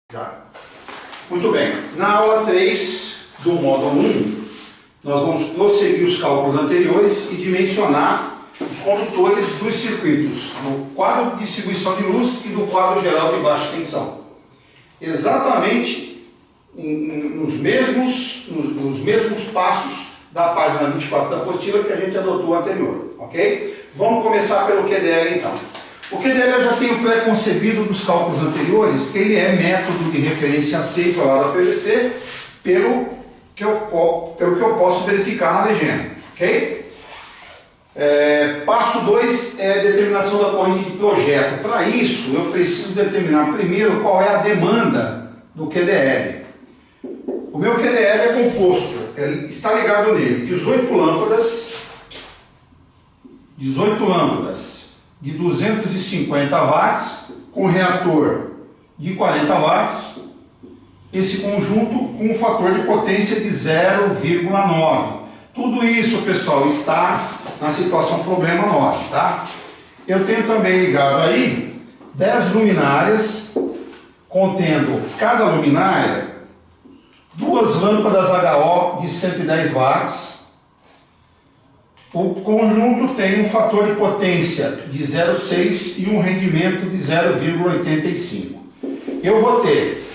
Já. Muito bem, na aula 3 do módulo 1, nós vamos prosseguir os cálculos anteriores e dimensionar os condutores dos circuitos do quadro de distribuição de luz e do quadro geral de baixa tensão. Exatamente nos mesmos passos da página 24 da apostila que a gente adotou anterior, ok? Vamos começar pelo QDL então. O QDL eu já tenho pré-concebido dos cálculos anteriores, que ele é método de referência safe lá da PVC, pelo que eu posso verificar na legenda, ok? Passo 2 é a determinação da corrente de projeto. Para isso, eu preciso determinar primeiro qual é a demanda do QDL. O meu QDL é composto, está ligado nele 18 lâmpadas de 250 watts, com reator de 40 watts, esse conjunto com um fator de potência de 0,9. Tudo isso, pessoal, está na situação problema 9, tá? Eu tenho também ligado aí 10 luminárias, contendo cada luminária 2 lâmpadas HO de 110 watts. O conjunto tem um fator de potência de 0,6 e um rendimento de 0,85. Eu vou ter,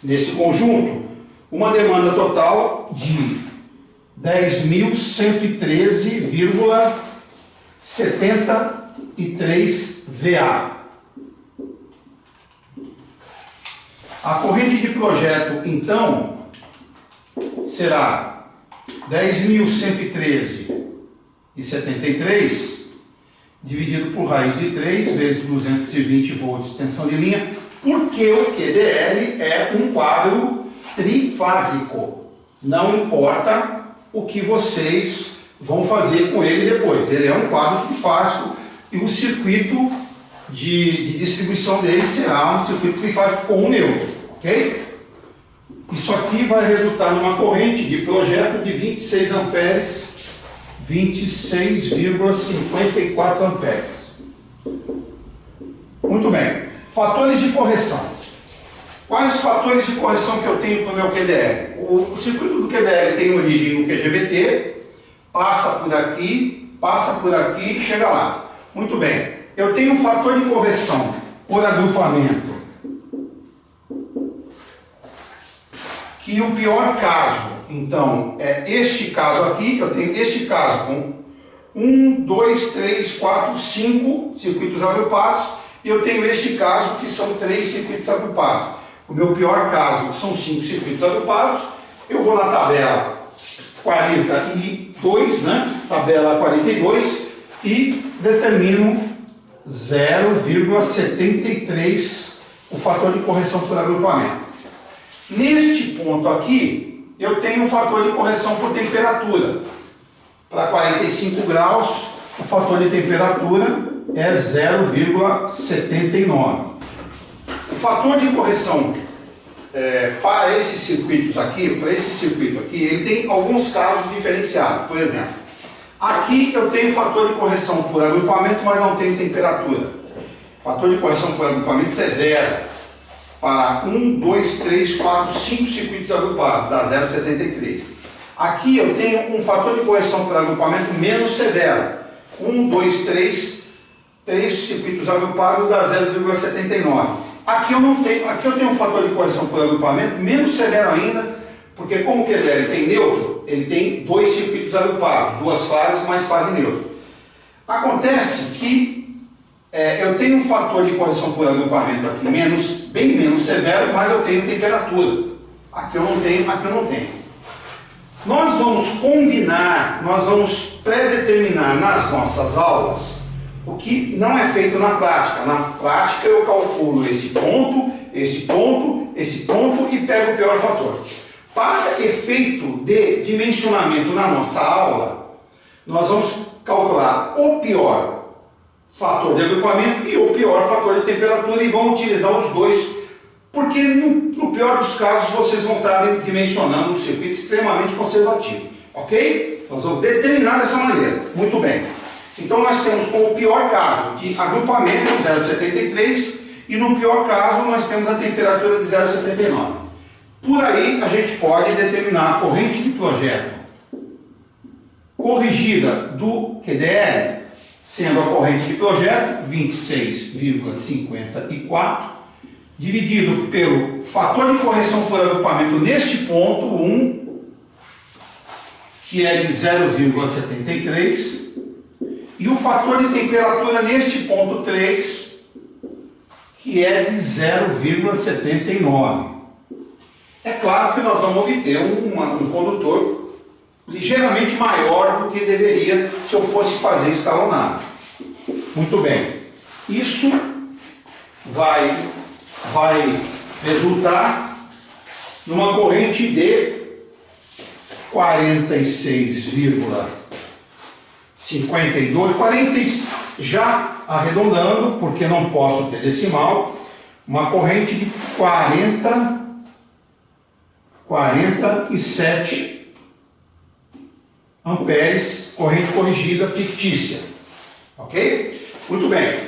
nesse conjunto, uma demanda total de 10.113,73 VA. A corrente de projeto, então, será 10.113,73 dividido por raiz de 3 vezes 220 volts de tensão de linha, porque o QDL é um quadro trifásico. Não importa o que vocês vão fazer com ele depois. Ele é um quadro trifásico e o circuito de distribuição dele será um circuito trifásico com um neutro, ok? Isso aqui vai resultar numa corrente de projeto de 26 amperes, 26,54 amperes. Muito bem. Fatores de correção. Quais os fatores de correção que eu tenho para o meu QDL? O circuito do QDL tem origem no QGBT, passa por aqui e chega lá. Muito bem. Eu tenho um fator de correção por agrupamento, que o pior caso, então, é este caso aqui. Eu tenho este caso com 1, 2, 3, 4, 5 circuitos agrupados, e eu tenho este caso que são 3 circuitos agrupados. O meu pior caso são 5 circuitos agrupados. Eu vou na tabela 42, né? Tabela 42, e determino 0,73 o fator de correção por agrupamento. Neste ponto aqui, eu tenho um fator de correção por temperatura. Para 45 graus, o fator de temperatura é 0,79. O fator de correção para esses circuitos aqui, para esse circuito aqui, ele tem alguns casos diferenciados. Por exemplo, aqui eu tenho fator de correção por agrupamento, mas não tenho temperatura. Fator de correção por agrupamento é 0. Para 1, 2, 3, 4, 5 circuitos agrupados, dá 0,73. Aqui eu tenho um fator de correção por agrupamento menos severo. 1, 2, 3 circuitos agrupados, dá 0,79. Aqui eu tenho um fator de correção por agrupamento menos severo ainda, porque como o QDL tem neutro, ele tem 2 circuitos agrupados, 2 fases mais fase neutra. Acontece que eu tenho um fator de correção por agrupamento aqui bem menos severo, mas eu tenho temperatura. Aqui eu não tenho. Nós vamos combinar, nós vamos pré-determinar nas nossas aulas o que não é feito na prática. Na prática eu calculo este ponto e pego o pior fator. Para efeito de dimensionamento na nossa aula, nós vamos calcular o pior fator de agrupamento e o pior fator de temperatura, e vão utilizar os dois, porque no pior dos casos vocês vão estar dimensionando um circuito extremamente conservativo, ok? Nós vamos determinar dessa maneira. Muito bem. Então nós temos como pior caso de agrupamento 0,73 e no pior caso nós temos a temperatura de 0,79. Por aí a gente pode determinar a corrente de projeto corrigida do QDL, sendo a corrente de projeto 26,54, dividido pelo fator de correção por agrupamento neste ponto 1, que é de 0,73, e o fator de temperatura neste ponto 3, que é de 0,79. É claro que nós vamos obter um condutor ligeiramente maior do que deveria se eu fosse fazer escalonado. Muito bem. Isso vai resultar numa corrente de 46,52, já arredondando, porque não posso ter decimal, uma corrente de 47 amperes, corrente corrigida fictícia. Ok? Muito bem.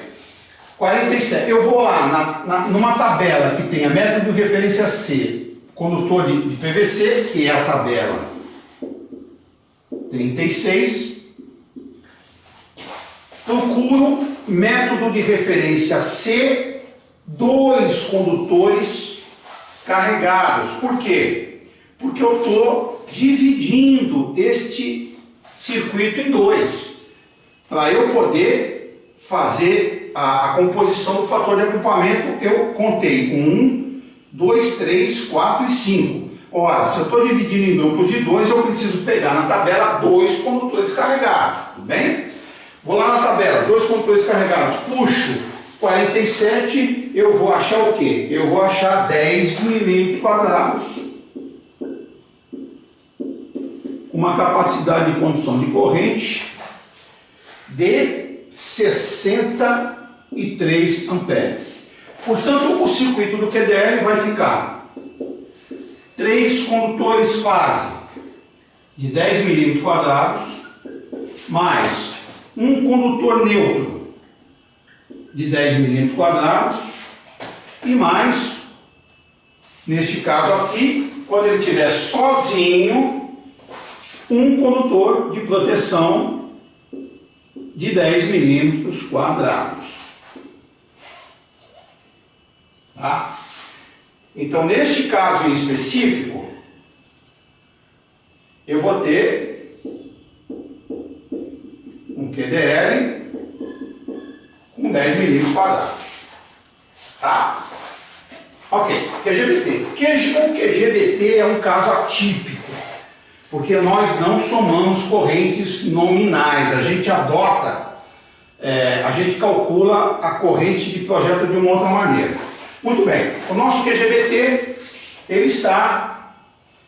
47. Eu vou lá numa tabela que tenha método de referência C, condutor de PVC, que é a tabela 36. Procuro método de referência C, 2 condutores carregados. Por quê? Porque eu estou dividindo este circuito em 2, para eu poder fazer a composição do fator de agrupamento. Eu contei com 1, 2, 3, 4 e 5. Ora, se eu estou dividindo em grupos de 2, eu preciso pegar na tabela 2 condutores carregados, tudo bem? Vou lá na tabela, 2 condutores carregados, puxo 47, eu vou achar o quê? Eu vou achar 10 milímetros quadrados, uma capacidade de condução de corrente de 63 amperes. Portanto, o circuito do QDL vai ficar 3 condutores fase de 10 milímetros quadrados, mais um condutor neutro de 10 milímetros quadrados, e mais, neste caso aqui, quando ele estiver sozinho, um condutor de proteção de 10 milímetros quadrados. Tá? Então, neste caso em específico, eu vou ter um QDL com 10 milímetros quadrados. Tá? Ok, QGBT. O QGBT é um caso atípico, porque nós não somamos correntes nominais, a gente adota, a gente calcula a corrente de projeto de uma outra maneira. Muito bem, o nosso QGBT, ele está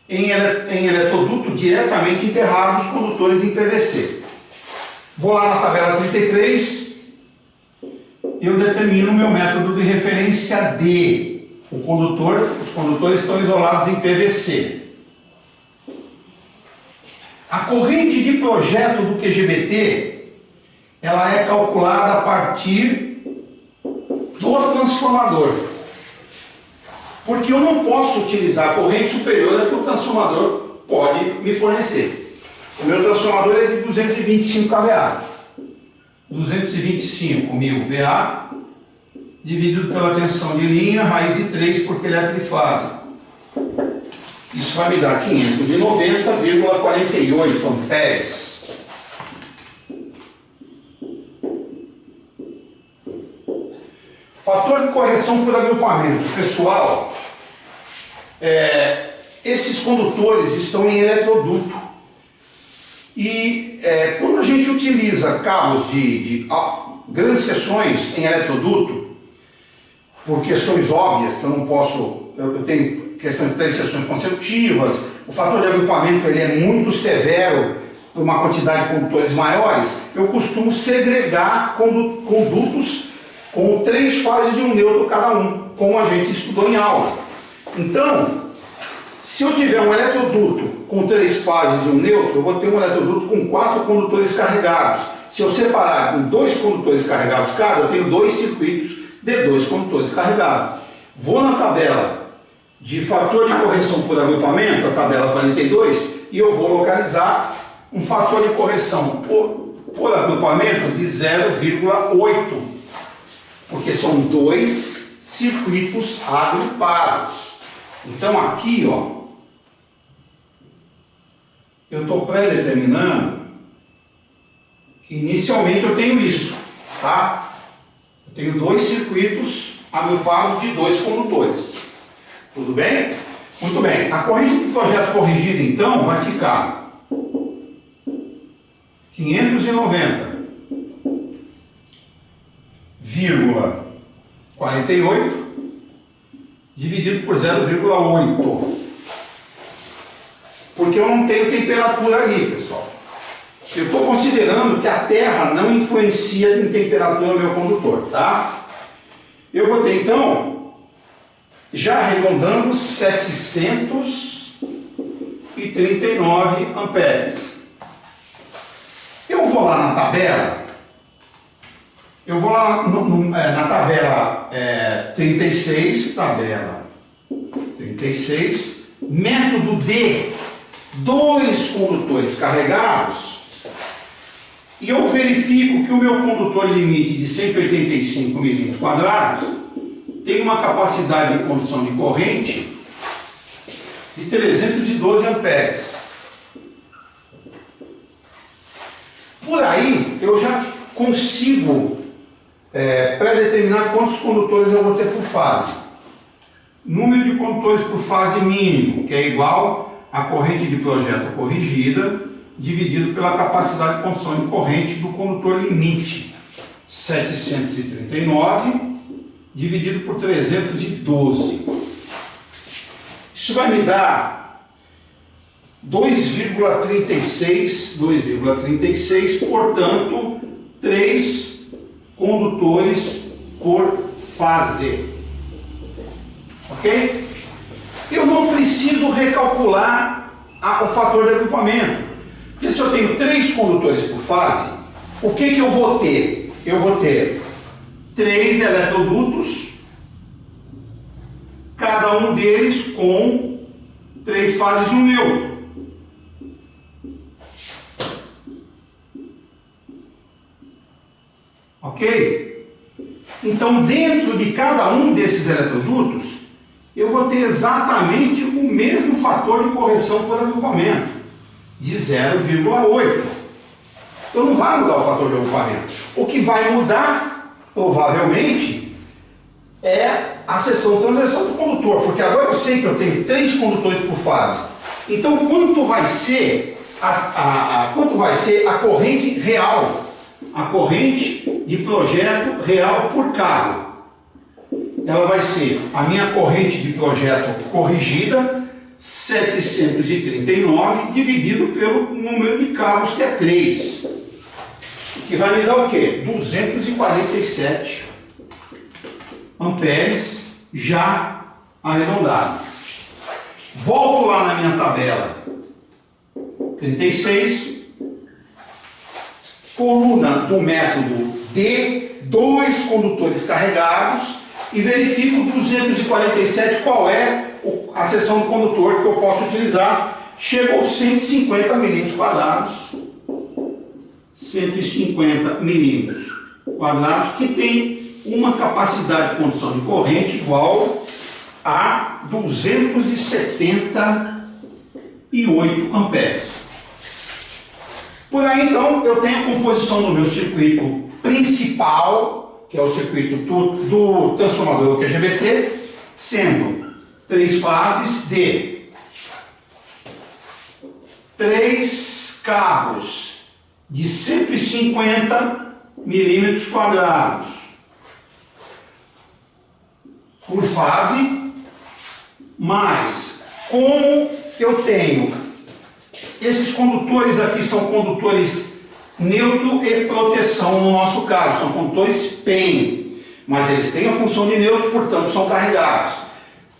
em eletroduto diretamente enterrado os condutores em PVC. Vou lá na tabela 33, eu determino o meu método de referência D. Os condutores estão isolados em PVC. A corrente de projeto do QGBT, ela é calculada a partir do transformador. Porque eu não posso utilizar a corrente superior a que o transformador pode me fornecer. O meu transformador é de 225 kVA. 225.000 VA, dividido pela tensão de linha, raiz de 3, porque ele é trifase. Isso vai me dar 590,48 amperes. Fator de correção por agrupamento. Pessoal, esses condutores estão em eletroduto. E quando a gente utiliza cabos de grandes seções em eletroduto, por questões óbvias, que eu não posso, eu tenho questão de 3 seções consecutivas, o fator de agrupamento ele é muito severo por uma quantidade de condutores maiores, eu costumo segregar condutos com 3 fases de um neutro cada um, como a gente estudou em aula. Então, se eu tiver um eletroduto com 3 fases e um neutro, eu vou ter um eletroduto com 4 condutores carregados. Se eu separar em 2 condutores carregados cada, eu tenho 2 circuitos de 2 condutores carregados. Vou na tabela de fator de correção por agrupamento, a tabela 42, e eu vou localizar um fator de correção por agrupamento de 0,8, porque são 2 circuitos agrupados. Então aqui, ó, eu estou pré-determinando que inicialmente eu tenho isso, tá? Eu tenho 2 circuitos agrupados de 2 condutores. Tudo bem? Muito bem. A corrente do projeto corrigida, então, vai ficar 590,48 dividido por 0,8. Porque eu não tenho temperatura ali, pessoal. Eu estou considerando que a terra não influencia em temperatura no meu condutor, tá? Eu vou ter, então, já arredondando, 739 amperes. Eu vou lá na tabela, na tabela 36, método de 2 condutores carregados, e eu verifico que o meu condutor limite de 185 milímetros quadrados tem uma capacidade de condução de corrente de 312 amperes. Por aí eu já consigo pré-determinar quantos condutores eu vou ter por fase. Número de condutores por fase mínimo, que é igual à corrente de projeto corrigida, dividido pela capacidade de condução de corrente do condutor limite. 739 dividido por 312. Isso vai me dar 2,36, portanto, 3 condutores por fase. Ok? Eu não preciso recalcular o fator de agrupamento, porque se eu tenho 3 condutores por fase, o que eu vou ter? Eu vou ter 3 eletrodutos, cada um deles com 3 fases e um neutro. Ok? Então, dentro de cada um desses eletrodutos, eu vou ter exatamente o mesmo fator de correção por agrupamento, de 0,8. Então não vai mudar o fator de agrupamento. O que vai mudar, provavelmente, é a seção transversal do condutor, porque agora eu sei que eu tenho 3 condutores por fase. Então quanto vai ser a corrente real, a corrente de projeto real por carro? Ela vai ser a minha corrente de projeto corrigida, 739, dividido pelo número de carros, que é 3. Que vai me dar o quê? 247 amperes já arredondado. Volto lá na minha tabela 36, coluna do método de 2 condutores carregados, e verifico 247 qual é a seção do condutor que eu posso utilizar. Chegou aos 150 milímetros quadrados. 150 milímetros quadrados, que tem uma capacidade de condução de corrente igual a 278 amperes. Por aí, então, eu tenho a composição do meu circuito principal, que é o circuito do transformador QGBT, sendo 3 fases de 3 cabos de 150 milímetros quadrados por fase, mas como eu tenho esses condutores aqui, são condutores neutro e proteção no nosso caso, são condutores PEN, mas eles têm a função de neutro, portanto são carregados.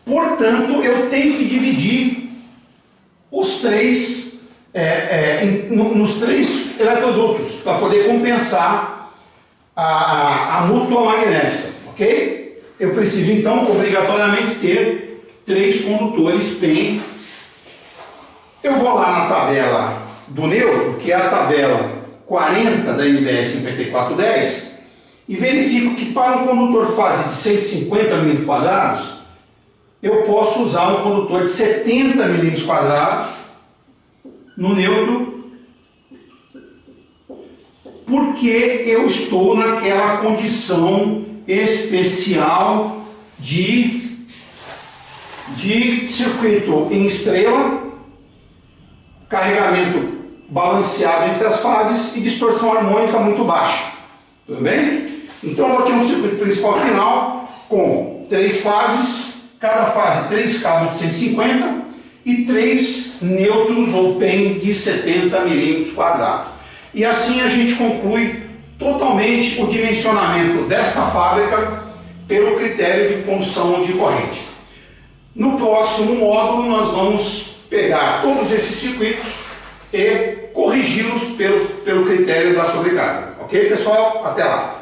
Portanto, eu tenho que dividir os 3 nos 3 eletrodutos para poder compensar a mútua magnética, ok? Eu preciso então obrigatoriamente ter 3 condutores PEN. Eu vou lá na tabela do neutro, que é a tabela 40 da NBR 5410, e verifico que para um condutor fase de 150 mm², eu posso usar um condutor de 70 mm² no neutro, porque eu estou naquela condição especial de circuito em estrela, carregamento balanceado entre as fases e distorção harmônica muito baixa. Tudo bem? Então eu vou ter um circuito principal final com 3 fases, cada fase 3 cabos de 150 e 3 neutros ou PEN de 70 mm². E assim a gente conclui totalmente o dimensionamento desta fábrica pelo critério de condução de corrente. No próximo módulo nós vamos pegar todos esses circuitos e corrigi-los pelo critério da sobrecarga. Ok, pessoal? Até lá!